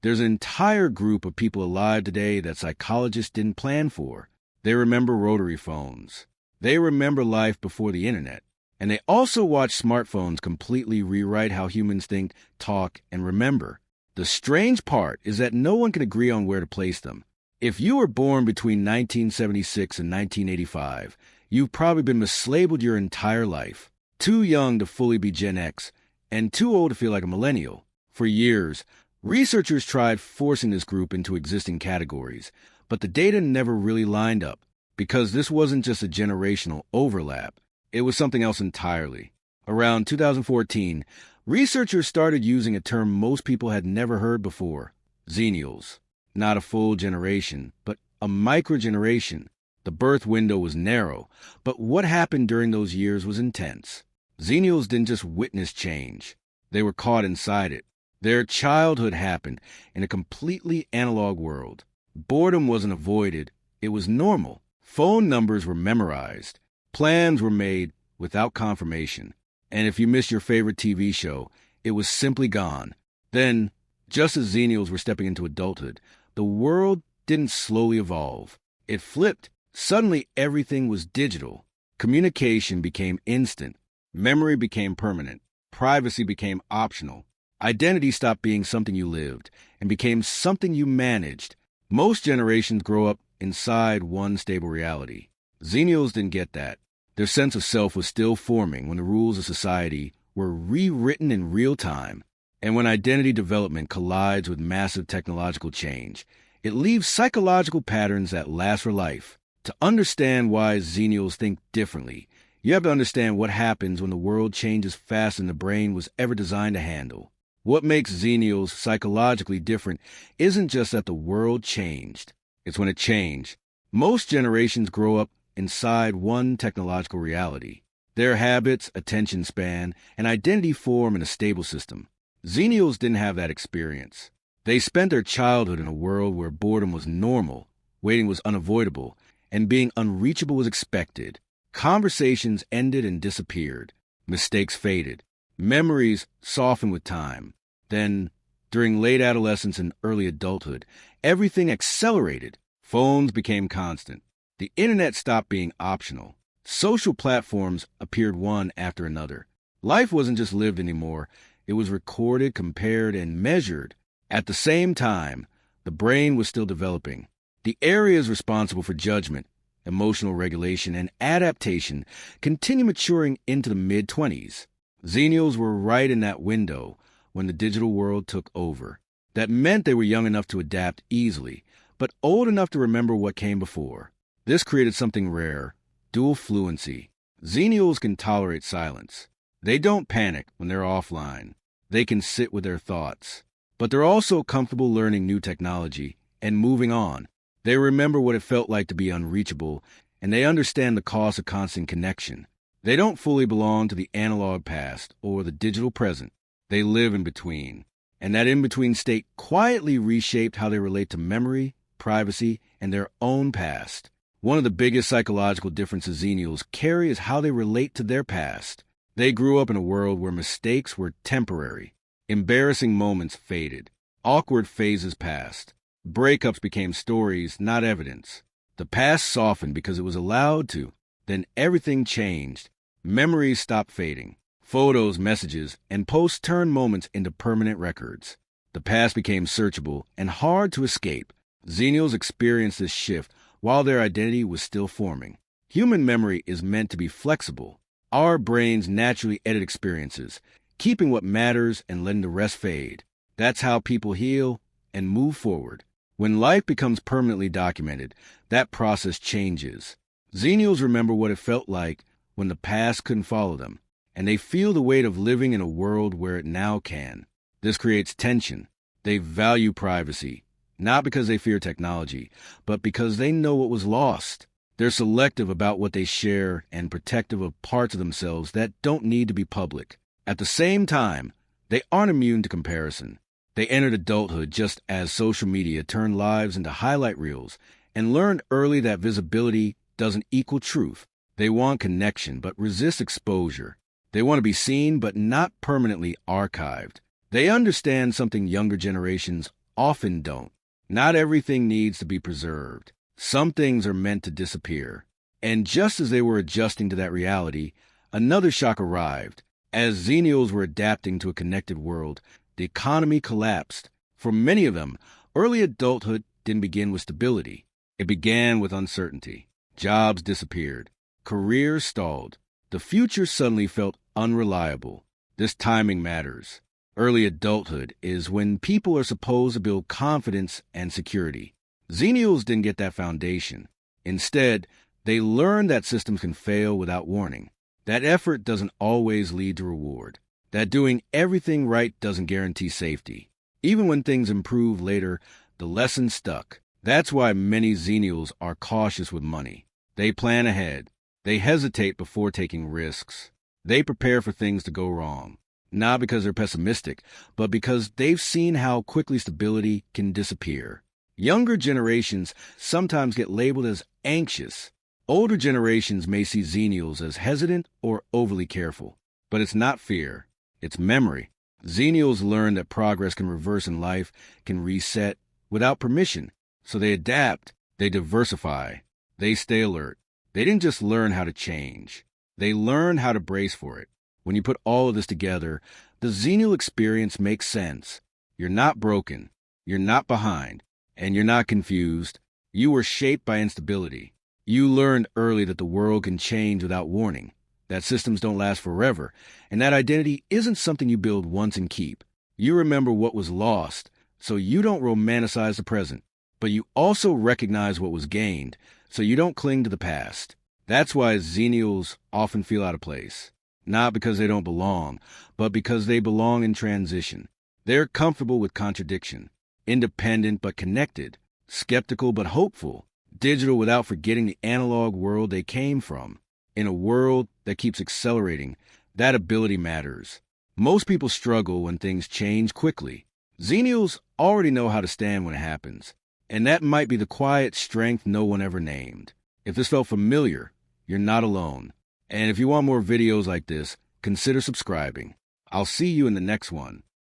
There's an entire group of people alive today that psychologists didn't plan for. They remember rotary phones. They remember life before the internet. And they also watch smartphones completely rewrite how humans think, talk, and remember. The strange part is that no one can agree on where to place them. If you were born between 1976 and 1985, you've probably been mislabeled your entire life. Too young to fully be Gen X, and too old to feel like a millennial. For years, researchers tried forcing this group into existing categories, but the data never really lined up, because this wasn't just a generational overlap. It was something else entirely. Around 2014, researchers started using a term most people had never heard before, Xennials. Not a full generation, but a microgeneration. The birth window was narrow, but what happened during those years was intense. Xennials didn't just witness change. They were caught inside it. Their childhood happened in a completely analog world. Boredom wasn't avoided. It was normal. Phone numbers were memorized. Plans were made without confirmation. And if you missed your favorite TV show, it was simply gone. Then, just as Xennials were stepping into adulthood, the world didn't slowly evolve. It flipped. Suddenly, everything was digital. Communication became instant. Memory became permanent. Privacy became optional. Identity stopped being something you lived and became something you managed. Most generations grow up inside one stable reality. Xennials didn't get that. Their sense of self was still forming when the rules of society were rewritten in real time. And when identity development collides with massive technological change, it leaves psychological patterns that last for life. To understand why Xennials think differently, you have to understand what happens when the world changes faster than the brain was ever designed to handle. What makes Xennials psychologically different isn't just that the world changed. It's when it changed. Most generations grow up inside one technological reality. Their habits, attention span, and identity form in a stable system. Xennials didn't have that experience. They spent their childhood in a world where boredom was normal, waiting was unavoidable, and being unreachable was expected. Conversations ended and disappeared. Mistakes faded. Memories softened with time. Then, during late adolescence and early adulthood, everything accelerated. Phones became constant. The internet stopped being optional. Social platforms appeared one after another. Life wasn't just lived anymore. It was recorded, compared, and measured. At the same time, the brain was still developing. The areas responsible for judgment, emotional regulation, and adaptation continued maturing into the mid-20s. Xennials were right in that window when the digital world took over. That meant they were young enough to adapt easily, but old enough to remember what came before. This created something rare, dual fluency. Xennials can tolerate silence. They don't panic when they're offline. They can sit with their thoughts. But they're also comfortable learning new technology and moving on. They remember what it felt like to be unreachable, and they understand the cost of constant connection. They don't fully belong to the analog past or the digital present. They live in between. And that in-between state quietly reshaped how they relate to memory, privacy, and their own past. One of the biggest psychological differences Xennials carry is how they relate to their past. They grew up in a world where mistakes were temporary. Embarrassing moments faded. Awkward phases passed. Breakups became stories, not evidence. The past softened because it was allowed to. Then everything changed. Memories stopped fading. Photos, messages, and posts turned moments into permanent records. The past became searchable and hard to escape. Xennials experienced this shift while their identity was still forming. Human memory is meant to be flexible. Our brains naturally edit experiences, keeping what matters and letting the rest fade. That's how people heal and move forward. When life becomes permanently documented, that process changes. Xennials remember what it felt like when the past couldn't follow them, and they feel the weight of living in a world where it now can. This creates tension. They value privacy, not because they fear technology, but because they know what was lost. They're selective about what they share and protective of parts of themselves that don't need to be public. At the same time, they aren't immune to comparison. They entered adulthood just as social media turned lives into highlight reels and learned early that visibility doesn't equal truth. They want connection but resist exposure. They want to be seen but not permanently archived. They understand something younger generations often don't. Not everything needs to be preserved. Some things are meant to disappear. And just as they were adjusting to that reality, another shock arrived. As Xennials were adapting to a connected world, the economy collapsed. For many of them, early adulthood didn't begin with stability. It began with uncertainty. Jobs disappeared. Careers stalled. The future suddenly felt unreliable. This timing matters. Early adulthood is when people are supposed to build confidence and security. Xennials didn't get that foundation. Instead, they learned that systems can fail without warning. That effort doesn't always lead to reward. That doing everything right doesn't guarantee safety. Even when things improve later, the lesson stuck. That's why many Xennials are cautious with money. They plan ahead. They hesitate before taking risks. They prepare for things to go wrong. Not because they're pessimistic, but because they've seen how quickly stability can disappear. Younger generations sometimes get labeled as anxious. Older generations may see Xennials as hesitant or overly careful. But it's not fear. It's memory. Xennials learn that progress can reverse in life, can reset, without permission. So they adapt, they diversify, they stay alert. They didn't just learn how to change. They learn how to brace for it. When you put all of this together, the Xennial experience makes sense. You're not broken. You're not behind. And you're not confused. You were shaped by instability. You learned early that the world can change without warning, that systems don't last forever, and that identity isn't something you build once and keep. You remember what was lost, so you don't romanticize the present. But you also recognize what was gained, so you don't cling to the past. That's why Xennials often feel out of place. Not because they don't belong, but because they belong in transition. They're comfortable with contradiction, independent but connected, skeptical but hopeful, digital without forgetting the analog world they came from. In a world that keeps accelerating, that ability matters. Most people struggle when things change quickly. Xennials already know how to stand when it happens. And that might be the quiet strength no one ever named. If this felt familiar, you're not alone. And if you want more videos like this, consider subscribing. I'll see you in the next one.